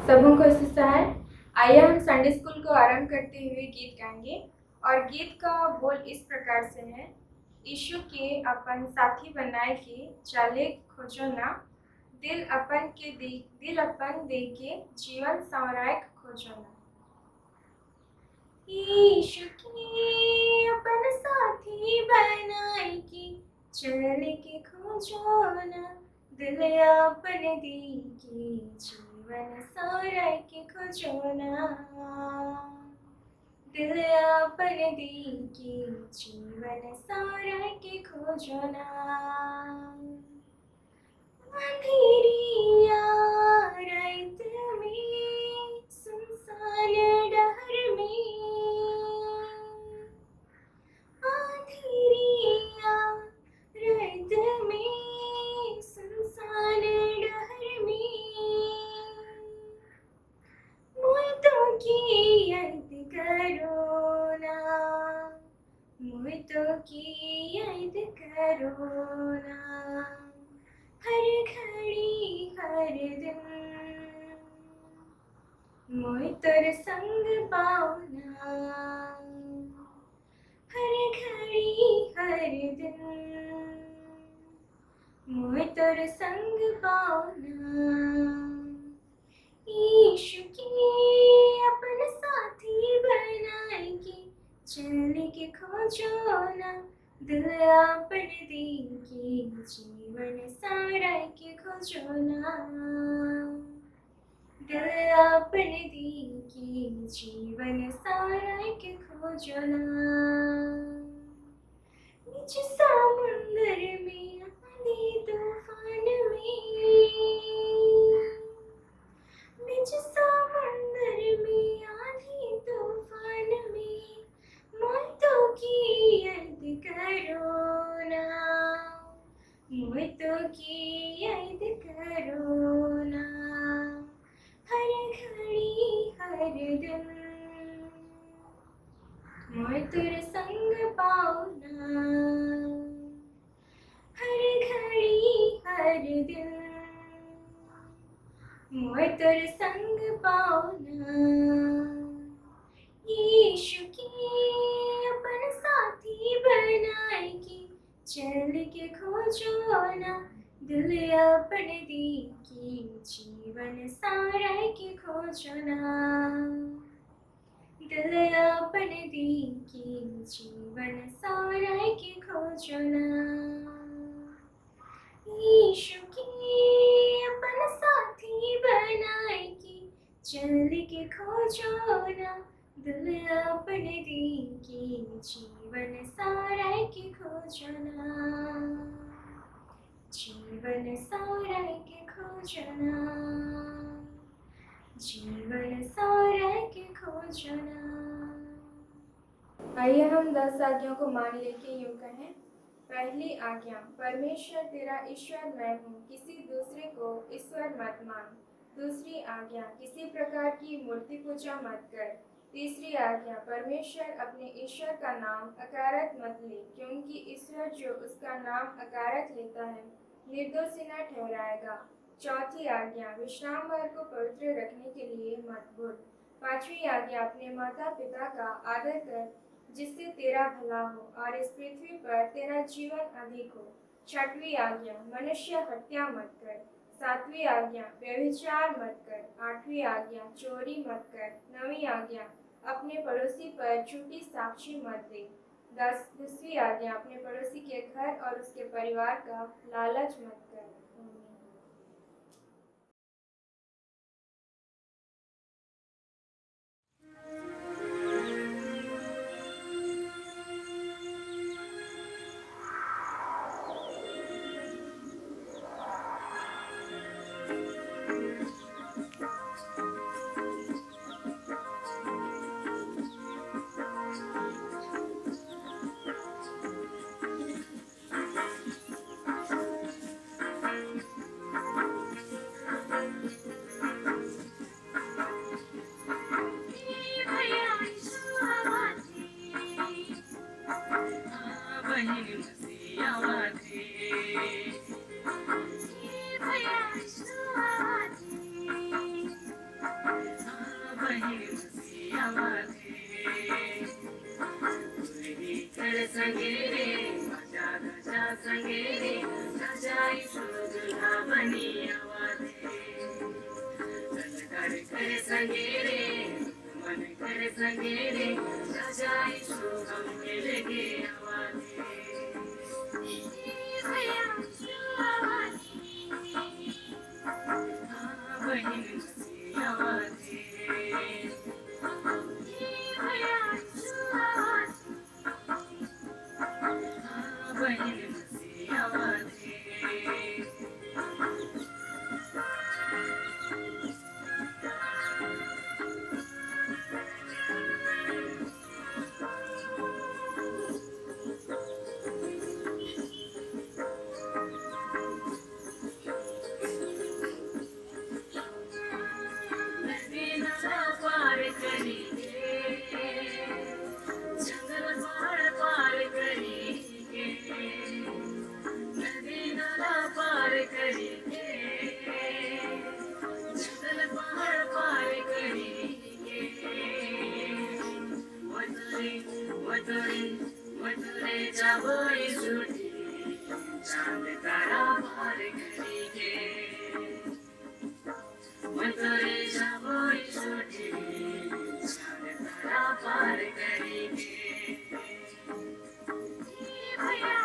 सबों को सुसहाय। आइए हम संडे स्कूल को आरंभ करते हुए गीत गाएंगे और गीत का बोल इस प्रकार से है। यीशु के अपन साथी बनाए के चले खोजो ना, दिल अपन दे के जीवन संवराय खोजो ना। यीशु के अपन साथी बनाए के चले के खोजो ना, दिल अपन दे के जीवन संवराय के खोजो ना, दिल अपन दे के जीवन संवराय के खोजो ना। अंधेरिया रात में सुनसान डहर में, अंधेरिया रात में सुनसान डहर में, मोहितों की याद करो ना, मोहितों की याद करो ना, हर घड़ी हर दिन मोहितर संग पाओना, हर घड़ी हर दिन मोहितर संग पाओना। यीशु के अपन साथी बनाए के चल के खोजो ना, दिल अपन दे के जीवन संवराय के खोजो ना, दिल अपन दे के जीवन संवराय के खोजो ना। बीच समुंदर में आंधी तूफान में, बीच समुंदर में आंधी तूफान में, मोहितों की याद करो ना, मोहितों की याद करो ना, हर घड़ी हर दिन मोहितर संग पाओना, हर घड़ी हर दिन मोहितर संग पाओना। यीशु के अपन साथी बनाए के चल के खोजो ना, दिल अपन दे के जीवन संवराय के खोजो ना, दिल अपन दे के जीवन संवराय के खोजो ना। यीशु के अपन साथी बनाए के चल के खोजो ना, दिल अपन दे के जीवन संवराय के खोजो ना, जीवन संवराय के खोजो ना, जीवन संवराय के खोजो ना। आइए हम 10 आज्ञाओं को मान लेके यूं कहें। पहली आज्ञा, परमेश्वर तेरा ईश्वर मैं हूँ, किसी दूसरे को ईश्वर मत मान। दूसरी आज्ञा, किसी प्रकार की मूर्ति पूजा मत कर। तीसरी आज्ञा, परमेश्वर अपने ईश्वर का नाम अकारत मत ले, क्योंकि ईश्वर जो उसका नाम अकारत लेता है निर्दोषी न ठहराएगा। चौथी आज्ञा, विश्रामवार को पवित्र रखने के लिए मत भूल। पांचवी आज्ञा, अपने माता पिता का आदर कर, जिससे तेरा भला हो और इस पृथ्वी पर तेरा जीवन अधिक हो। छठवीं आज्ञा, मनुष्य हत्या मत कर। सातवीं आज्ञा, व्यभिचार मत कर। आठवीं आज्ञा, चोरी मत कर। नवीं आज्ञा, अपने पड़ोसी पर झूठी साक्षी मत दे। 10वीं आज्ञा, अपने पड़ोसी के घर और उसके परिवार का लालच मत कर। सजाई सुलझुला बनी आवाज़ें तन कर कर संगेरे मन कर संगेरे सजाई सो हम के लगे आवाज़ें भैया आवाज़ें हाँ बहन सी आवाज़ें भैया आवाज़ें हाँ बहन सी आवाज़ें मथुरे जाबोई सुटी चांद तारा पार करेंगे मथुरे जाबोई सुटी चांद तारा पार करेंगे भैया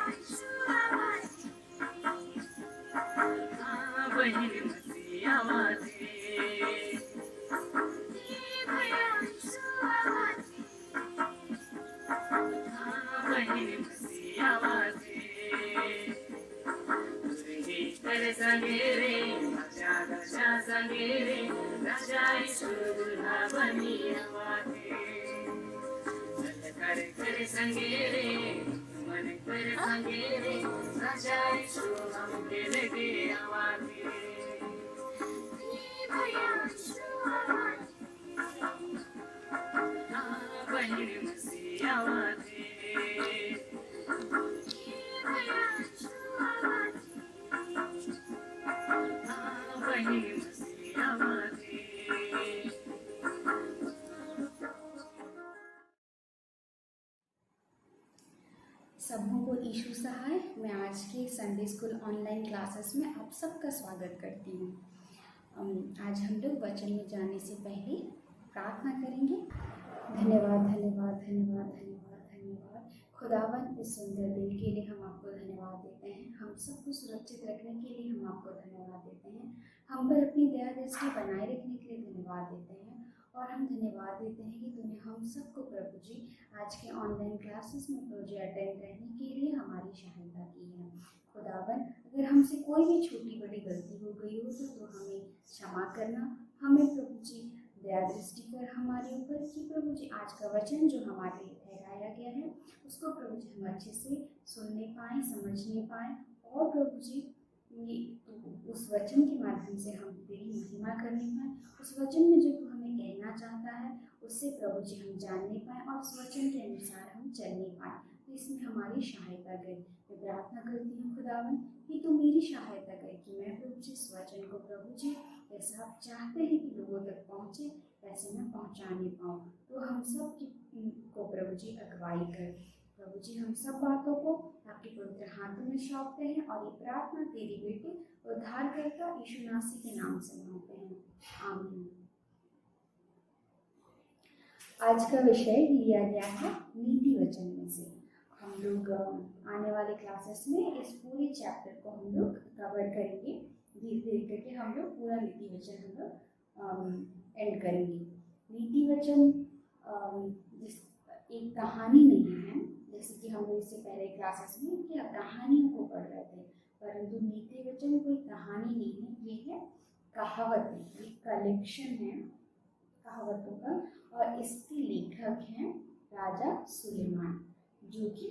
हाँ बहन मसी आवाज़ें भैया कर संगेरे आजा राजा संगेरे राजा सुलझुला बनी आवाज़ें तन कर कर संगेरे मन कर संगेरे राजा सो हम के लगे आवाज़ें भैया हाँ बहन मसी आवाज़ें सबों को ईशु सहाय। मैं आज के संडे स्कूल ऑनलाइन क्लासेस में आप सबका स्वागत करती हूँ। आज हम लोग वचन में जाने से पहले प्रार्थना करेंगे। धन्यवाद धन्यवाद धन्यवाद धन्यवाद धन्यवाद खुदावन, इस सुंदर दिन के लिए हम आपको धन्यवाद देते हैं। हम सबको सुरक्षित रखने के लिए हम आपको धन्यवाद देते हैं। हम पर अपनी दया दृष्टि बनाए रखने के लिए धन्यवाद देते हैं। और हम धन्यवाद देते हैं कि तूने हम सबको प्रभु जी आज के ऑनलाइन क्लासेस में प्रभु जी अटेंड रहने के लिए हमारी सहायता की है। खुदावन, अगर हमसे कोई भी छोटी बड़ी गलती हो गई हो तो हमें क्षमा करना। हमें प्रभु जी दया दृष्टि कर हमारे ऊपर कि प्रभु जी आज का वचन जो हमारे लिए ठहराया गया है उसको प्रभु जी हम अच्छे से सुनने पाएँ, समझने पाएँ और प्रभु जी उस वचन के माध्यम से हम तेरी महिमा करने पाएँ। उस वचन में जो तू हमें कहना चाहता है उससे प्रभु जी हम जानने पाएँ और उस वचन के अनुसार हम चलने पाएँ। तो इसमें हमारी सहायता कर। मैं प्रार्थना करती हूँ खुदावन कि तू मेरी सहायता कर कि मैं प्रभु जी इस वचन को प्रभु जी जैसा आप चाहते हैं कि लोगों तक पहुँचे वैसे मैं पहुँचा नहीं पाऊँ। तो हम सब को प्रभु जी अगुवाई कर। प्रभु जी हम सब बातों को आपके पवित्र हाथों में सौंपते हैं और ये प्रार्थना तेरी बेटी उद्धारकर्ता यीशु मसीह के नाम से मांगते हैं, आमीन। आज का विषय लिया गया है नीति वचन में से। हम लोग आने वाले क्लासेस में इस पूरे चैप्टर को हम लोग कवर करेंगे। धीरे धीरे करके हम लोग पूरा नीति वचन हम लोग एंड करेंगे। नीति वचन एक कहानी नहीं है, जैसे कि हम लोग इससे पहले क्लासेस में क्या कहानियों को पढ़ रहे थे, परंतु नीति वचन कोई कहानी नहीं है, ये है कहावत, एक कलेक्शन है कहावतों का। और इसके लेखक हैं राजा सुलेमान, जो कि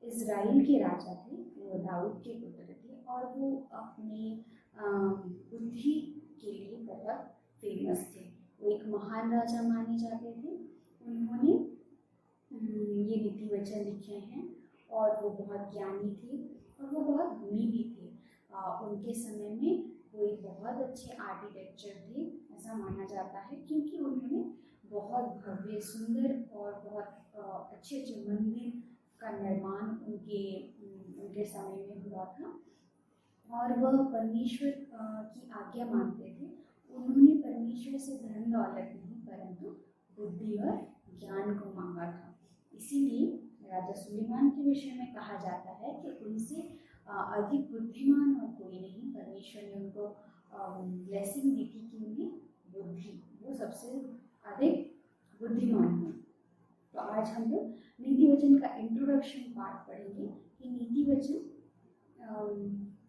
इज़राइल के राजा थे, वो दाऊद के पुत्र थे और वो अपनी बुद्धि के लिए बहुत फेमस थे। वो एक महान राजा माने जाते थे। उन्होंने ये नीति वचन लिखे हैं और वो बहुत ज्ञानी थे और वो बहुत गुणी भी थे। उनके समय में वो एक बहुत अच्छे आर्किटेक्चर थे, ऐसा माना जाता है, क्योंकि उन्होंने बहुत भव्य सुंदर और बहुत अच्छे अच्छे मंदिर का निर्माण उनके समय में हुआ था। और वह परमेश्वर की आज्ञा मानते थे। उन्होंने परमेश्वर से धन दौलत नहीं परंतु बुद्धि और ज्ञान को मांगा था। इसीलिए राजा सुलेमान के विषय में कहा जाता है कि उनसे अधिक बुद्धिमान और कोई नहीं। परमेश्वर ने उनको ब्लेसिंग दी थी कि उन्हें बुद्धि, वो सबसे अधिक बुद्धिमान है। तो आज हम लोग नीति वचन का इंट्रोडक्शन पार्ट पढ़ेंगे कि नीति वचन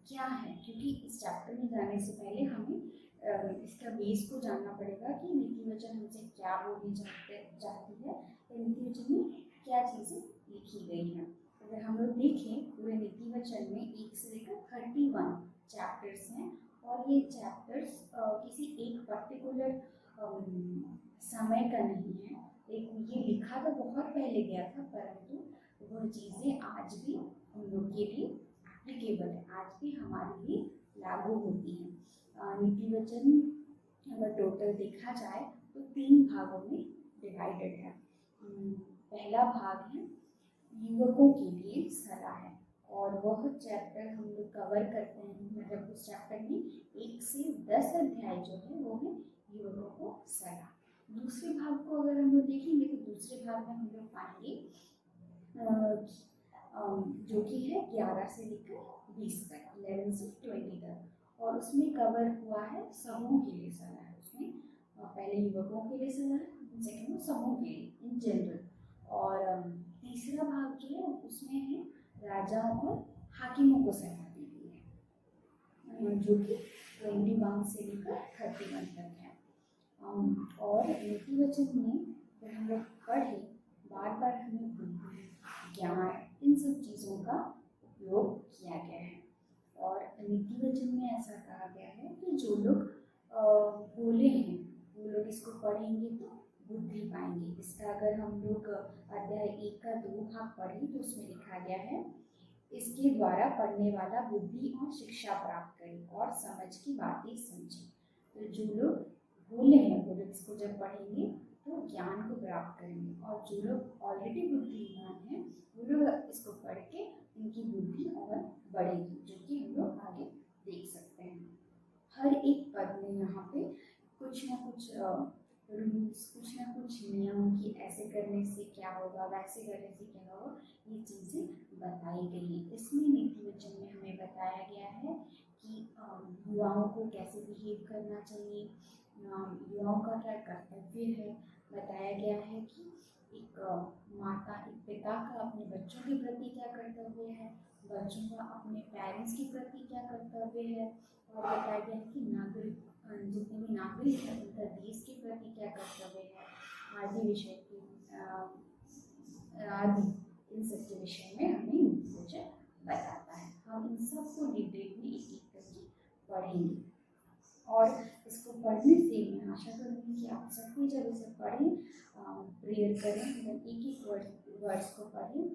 क्या है, क्योंकि इस चैप्टर में जाने से पहले हमें इसका बेस को जानना पड़ेगा कि नीति वचन हमसे क्या बोलनी चाहती है, नीति वचन में क्या चीज़ें लिखी गई हैं। अगर हम लोग देखें पूरे नीति वचन में 1 से लेकर 31 चैप्टर्स हैं और ये चैप्टर्स किसी एक पर्टिकुलर समय का नहीं है। लेकिन ये लिखा तो बहुत पहले गया था, परंतु वह चीज़ें आज भी हम लोग के लिए एप्लीकेबल है, आज भी हमारे लिए लागू होती हैं। नीति वचन अगर टोटल देखा जाए तो 3 भागों में डिवाइडेड है। पहला भाग है युवकों के लिए सलाह है, और वह चैप्टर हम लोग कवर करते हैं, मतलब उस चैप्टर में 1 से 10 अध्याय जो है वो है युवकों को सलाह। दूसरे भाग को अगर हम लोग देखेंगे तो दूसरे भाग में हम लोग पाएंगे जो कि है 11 से लेकर 20 तक, 11 से 20 तक, और उसमें कवर हुआ है समूह के लिए सलाह है। उसमें पहले युवकों के लिए सलाह है, सेकेंड समूह के लिए इन जनरल, और तीसरा भाग जो है उसमें है राजाओं और हाकिमों को सलाह दी गई है, जो कि 21 से लेकर 31 तक है। और नीति वचन में जब हम लोग पढ़े बार बार हमें बुद्धि, ज्ञान, इन सब चीज़ों का उपयोग किया गया है। और नीति वचन में ऐसा कहा गया है कि जो लोग भोले हैं वो लोग इसको पढ़ेंगे तो बुद्धि पाएंगे। इसका अगर हम लोग अध्याय 1 का 2 भाग पढ़ें तो उसमें लिखा गया है, इसके द्वारा पढ़ने वाला बुद्धि और शिक्षा प्राप्त करे और समझ की बातें समझे। तो जो लोग भोले हैं वो लोग इसको जब पढ़ेंगे तो ज्ञान को प्राप्त करेंगे, और जो लोग ऑलरेडी बुद्धिमान हैं वो लोग इसको पढ़ के उनकी बुद्धि और बढ़ेगी, जो कि हम लोग आगे देख सकते हैं। हर एक पद में यहाँ पे कुछ ना कुछ रूल्स, कुछ ना कुछ नियम कि ऐसे करने से क्या होगा, वैसे करने से क्या होगा, ये चीज़ें बताई गई हैं। इसमें नीति वचन में हमें बताया गया है कि युवाओं को कैसे बिहेव करना चाहिए, युवाओं का क्या कर्तव्य है। बताया गया है कि एक माता, एक पिता का अपने बच्चों के प्रति क्या कर्तव्य है, बच्चों का अपने पेरेंट्स के प्रति क्या कर्तव्य है, और बताया गया है कि नागरिक, जितने भी नागरिक हैं उनका देश के प्रति क्या कर्तव्य है, आदि विषय के आदि इन सब के विषय में हमें नीति वचन बताता है। हम इन सब को डिटेल में एक एक करके पढ़ेंगे, और इसको पढ़ने से मैं आशा करूँगी कि आप सब भी जब इसे पढ़ें, प्रेयर करें, मतलब एक एक वर्ड्स को पढ़ें,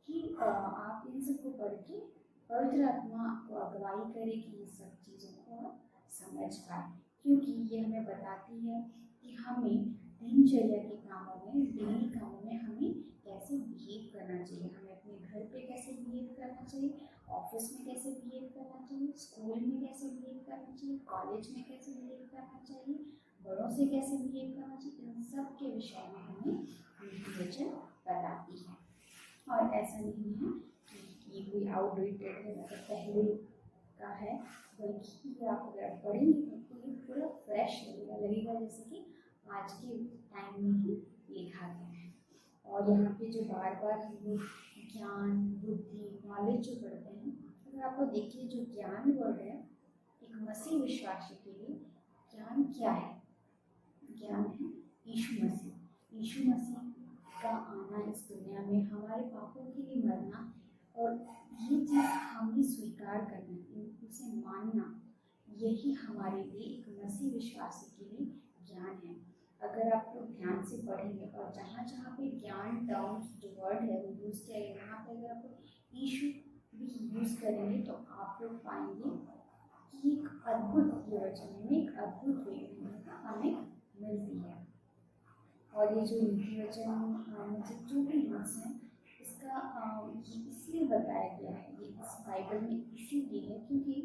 कि आप इन सब को पढ़ के पवित्र आत्मा को अगुवाई करे कि ये सब चीज़ों को आप समझ पाए, क्योंकि ये हमें बताती है कि हमें दिनचर्या के कामों में, डेली कामों में हमें कैसे बिहेव करना चाहिए। हमें अपने घर पे कैसे बिहेव करना चाहिए, ऑफिस में कैसे बिहेव करना चाहिए, स्कूल में कैसे बिहेव करना चाहिए, कॉलेज में कैसे बिहेव करना चाहिए, बड़ों से कैसे बिहेव करना चाहिए, इन सब के विषय में हमें नीति वचन बताती है। और ऐसा नहीं है कि ये कोई आउटडेटेड है, मतलब पहले का है, बल्कि आप अगर पढ़ेंगे तो ये पूरा फ्रेश लगेगा जैसे कि आज के टाइम में ही लिखा गया है। और यहाँ पे जो बार बार हम लोग ज्ञान, बुद्धि, नॉलेज जो पढ़ते हैं, अगर आपको देखिए जो ज्ञान वर्ड है, एक मसीह विश्वासी के लिए ज्ञान क्या है? ज्ञान है यीशु मसीह। यीशु मसीह का आना इस दुनिया में, हमारे पापों के लिए मरना, और ये चीज़ हमें स्वीकार करना, उसे मानना, यही हमारे लिए एक मसीह विश्वासी के लिए ज्ञान है। अगर आप लोग ध्यान से पढ़ेंगे और जहाँ जहाँ पे ज्ञान टर्म्स जो वर्ड है वो यूज़ किया है, वहाँ पे अगर आप यीशु भी यूज़ करेंगे तो आप लोग पाएंगे कि एक अद्भुत वचन में, एक अद्भुत वे हमें मिलती है। और ये जो नीति वचन मतलब जो भी रूल्स हैं, इसका ये इसलिए बताया गया है, ये इस बाइबल में इसीलिए है क्योंकि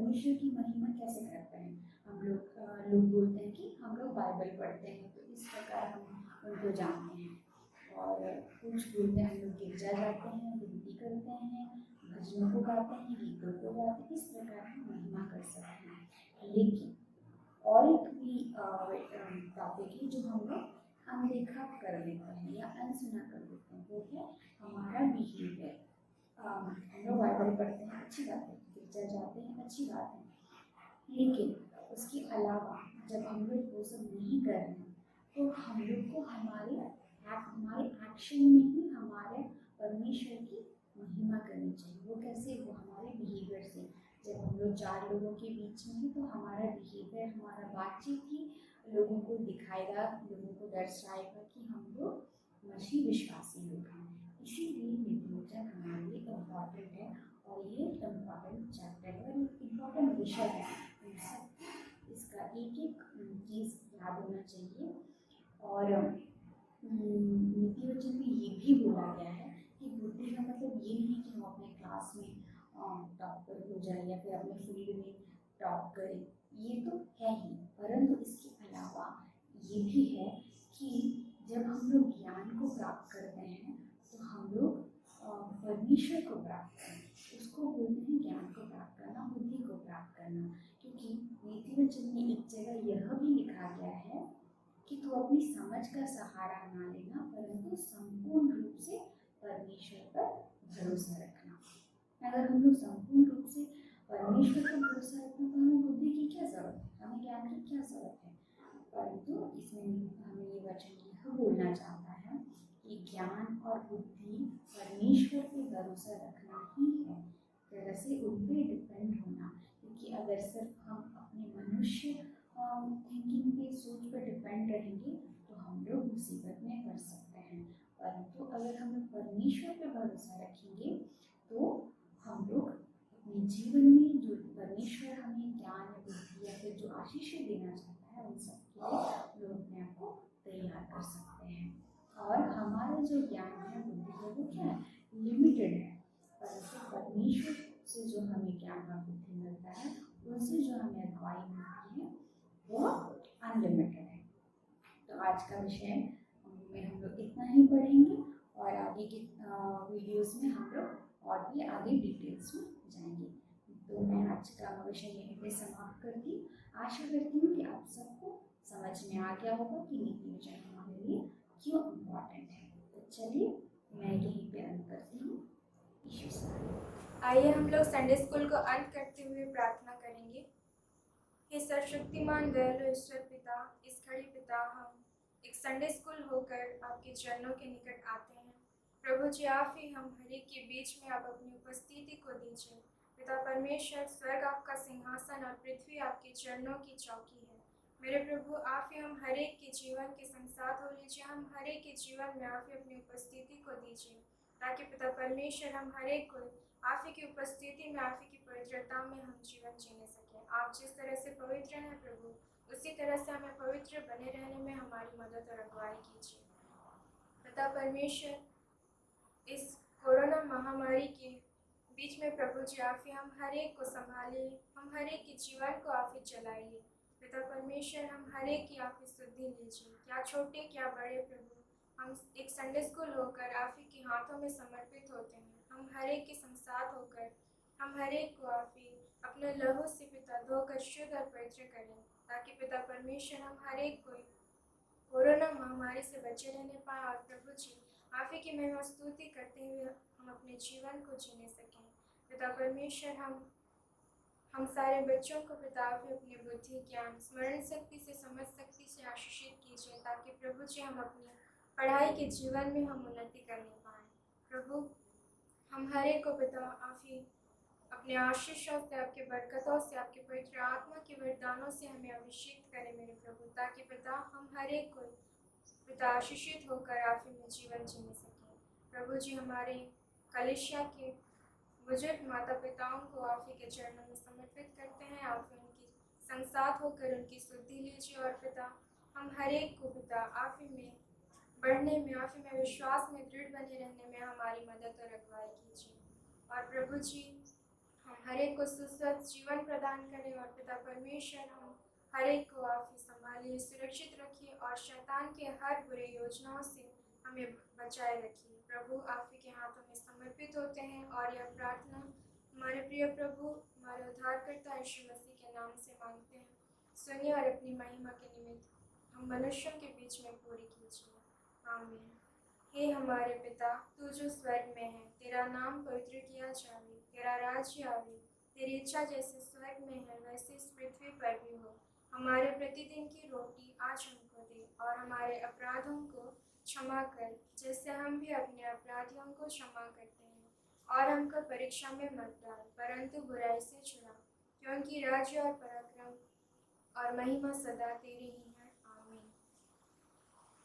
परमेश्वर की महिमा कैसे करते हैं? हम लोग बोलते हैं कि हम लोग बाइबल पढ़ते हैं, तो इस प्रकार हम उनको जानते हैं। और कुछ बोलते हैं हम लोग गिरजा जाते हैं, विनती करते हैं, भजनों को गाते हैं, गीतों को गाते हैं, इस प्रकार हम महिमा कर सकते हैं। लेकिन और एक भी टॉपिक है जो हम लोग अनदेखा कर देते हैं या अनसुना कर देते हैं, वो है हमारा बिहेवियर। हम लोग बाइबल पढ़ते हैं, अच्छी बात है, गिरजा जाते हैं, अच्छी बात है, लेकिन उसके अलावा जब हम लोग वो सब नहीं कर रहे हैं तो हम लोग को हमारे एक्शन में ही हमारे परमेश्वर की महिमा करनी चाहिए। वो कैसे? वो हमारे बिहेवियर से। जब हम लोग 4 लोगों के बीच में हैं तो हमारा बिहेवियर, हमारा बातचीत ही लोगों को दिखाएगा, लोगों को दर्शाएगा कि हम लोग मसीह विश्वासी लोग हैं। इसीलिए नीतिवचन हमारे लिए इम्पॉर्टेंट है और ये इम्पॉर्टेंट चैप्टर है और एक इम्पॉर्टेंट विषय है। इसका एक एक चीज़ याद होना चाहिए। और नीतिवचन में ये भी बोला गया है कि बुद्धि का मतलब ये नहीं कि हम अपने क्लास में टॉपर हो जाए या फिर अपने फील्ड में टॉप करें, ये तो है ही, परंतु इसके अलावा ये भी है कि जब हम लोग ज्ञान को प्राप्त करते हैं तो हम लोग परमेश्वर को प्राप्त करें, उसको बोलते हैं ज्ञान को प्राप्त करना, बुद्धि को प्राप्त करना। क्योंकि नीतिवचन में एक जगह यह भी लिखा गया है कि तू अपनी समझ का सहारा ना लेना, परंतु संपूर्ण रूप से परमेश्वर पर भरोसा रखना। अगर हम लोग संपूर्ण रूप से परमेश्वर पर भरोसा रखना तो हमें बुद्धि की क्या जरूरत है, हमें ज्ञान की क्या जरूरत है? परंतु इसमें हमें ये वचन यह बोलना चाहता है कि ज्ञान और बुद्धि परमेश्वर पे भरोसा रखना ही है, तरह से उन पर डिपेंड होना। क्योंकि अगर सिर्फ हम अपने मनुष्य थिंकिंग पे, सोच पर डिपेंड रहेंगे तो हम लोग मुसीबत में पड़ सकते हैं। परंतु अगर हम लोग परमेश्वर पे भरोसा रखेंगे तो हम लोग अपने जीवन में जो परमेश्वर हमें ज्ञान या बुद्धि या फिर जो आशीषें देना चाहता है उन सब के लिए लोग अपने आप को तैयार कर सकते हैं। और हमारा जो ज्ञान है, बुद्धि है, वो क्या है? लिमिटेड है। परंतु परमेश्वर से जो हमें ज्ञान और बुद्धि मिलता है, उनसे जो हमें अगुवाई मिलती है, वो अनलिमिटेड है। तो आज का विषय में हम लोग इतना ही पढ़ेंगे और आगे के वीडियोस में हम लोग और भी आगे डिटेल्स में जाएंगे। तो मैं आज का विषय यहीं पे समाप्त करती हूँ। आशा करती हूँ कि आप सबको समझ में आ गया होगा कि नीतिवचन हमारे लिए क्यों इम्पोर्टेंट है। तो चलिए मैं यहीं पे अंत करती हूँ। आइए हम लोग संडे स्कूल को अंत करते हुए प्रार्थना करेंगे। हे सर्वशक्तिमान दयालु ईश्वर पिता, इस घड़ी पिता हम एक संडे स्कूल होकर आपके चरणों के निकट आते हैं। प्रभु जी, आप ही हम हर एक के बीच में आप अपनी उपस्थिति को दीजिए। पिता परमेश्वर, स्वर्ग आपका सिंहासन और पृथ्वी आपके चरणों की चौकी है। मेरे प्रभु, आप ही हम हर एक के जीवन के संग साथ हो लीजिए। हम हर एक के जीवन में आप ही अपनी उपस्थिति को दीजिए, ताकि पिता परमेश्वर हम हर एक को आप ही की उपस्थिति में, आप ही की पवित्रता में हम जीवन जीने सकें। आप जिस तरह से पवित्र हैं प्रभु, उसी तरह से हमें पवित्र बने रहने में हमारी मदद और अगुवाई कीजिए। पिता परमेश्वर, इस कोरोना महामारी के बीच में प्रभु जी आप ही हम हर एक को संभालिए, हम हर एक के जीवन को आप ही चलाइए। पिता परमेश्वर, हम हर एक की आप ही सुधि लीजिए, क्या छोटे क्या बड़े प्रभु। हम एक संडे स्कूल होकर आप ही के हाथों में समर्पित होते हैं। हम हर एक के संसाथ होकर हम हर एक को आप ही अपने लहू से पिता धोकर शुद्ध और पवित्र करें, ताकि पिता परमेश्वर हम हर एक को कोरोना महामारी से बचे रहने पाए और प्रभु जी आप ही की महिमा स्तुति करते हुए हम अपने जीवन को जीने सकें। पिता परमेश्वर, हम सारे बच्चों को पिता आप ही अपनी बुद्धि, ज्ञान, स्मरण शक्ति से, समझ शक्ति से आशीषित कीजिए, ताकि प्रभु जी हम अपनी पढ़ाई के जीवन में हम उन्नति करने पाएँ। प्रभु, हम हर एक को पिता आप ही अपने आशीषों से, आपके बरकतों से, आपके पवित्र आत्मा के वरदानों से हमें अभिषेक करें मेरे प्रभु, ताकि पिता हम हर एक को पिता आशीषित होकर आप ही में जीवन जीने सकें। प्रभु जी, हमारे कलिसिया के बुजुर्ग माता पिताओं को आप ही के चरणों में समर्पित करते हैं। आप उनकी संसाथ होकर उनकी शुद्धि लीजिए और पिता हम हर एक को पिता आप ही में बढ़ने में, आप ही में विश्वास में दृढ़ बने रहने में हमारी मदद और अगुवाई कीजिए। और प्रभु जी, हम हर एक को सुस्वस्थ जीवन प्रदान करें और पिता परमेश्वर हम हर एक को आप ही संभालिए, सुरक्षित रखिए और शैतान के हर बुरे योजनाओं से हमें बचाए रखिए। प्रभु आप ही के हाथों में समर्पित होते हैं और यह प्रार्थना हमारे प्रिय प्रभु हमारे उद्धारकर्ता यीशु मसीह के नाम से मांगते हैं। सुनिए और अपनी महिमा के निमित्त हम मनुष्यों के बीच में पूरी कीजिए। आमीन। हे हमारे पिता, तू जो स्वर्ग में है, तेरा नाम पवित्र किया जावे, तेरा राज्य आवे, तेरी इच्छा जैसे स्वर्ग में है वैसे इस पृथ्वी पर भी हो। हमारे प्रतिदिन की रोटी आज हमको दे और हमारे अपराधों को क्षमा कर, जैसे हम भी अपने अपराधियों को क्षमा करते हैं। और हमको परीक्षा में मत डाल, परंतु बुराई से छुड़ा, क्योंकि राज्य और पराक्रम और महिमा सदा तेरी ही है। आमीन।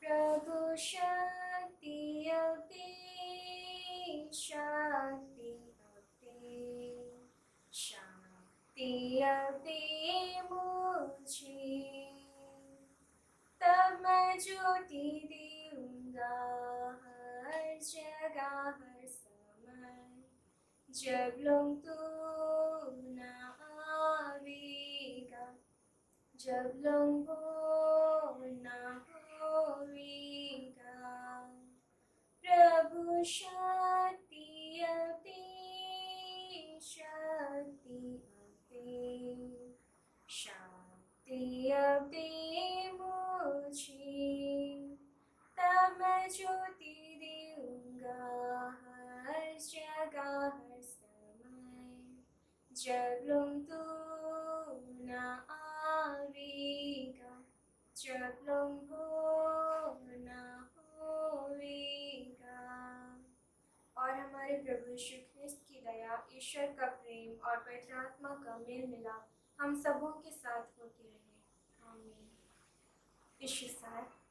प्रभु शक्ति अवते, शक्ति अवते, शक्ति अवते मुझे, तब मैं ज्योति दूंगा हर जगह हर समय। जब लोग तू न आवेगा, जब लोग वो न होवेगा। प्रभु शक्ति अवते, शक्ति अवते, शक्ति अवते मुझे, तब मैं ज्योति दूंगा हर जगह हर समय। जब लोग तू न आवेगा, जब लोग वो न होवेगा। और हमारे प्रभु यीशु ख्रिस्त की दया, ईश्वर का प्रेम और पवित्र आत्मा का मेल मिलाप हम सबों के साथ होती रहे। आमीन। ईश्वर साथ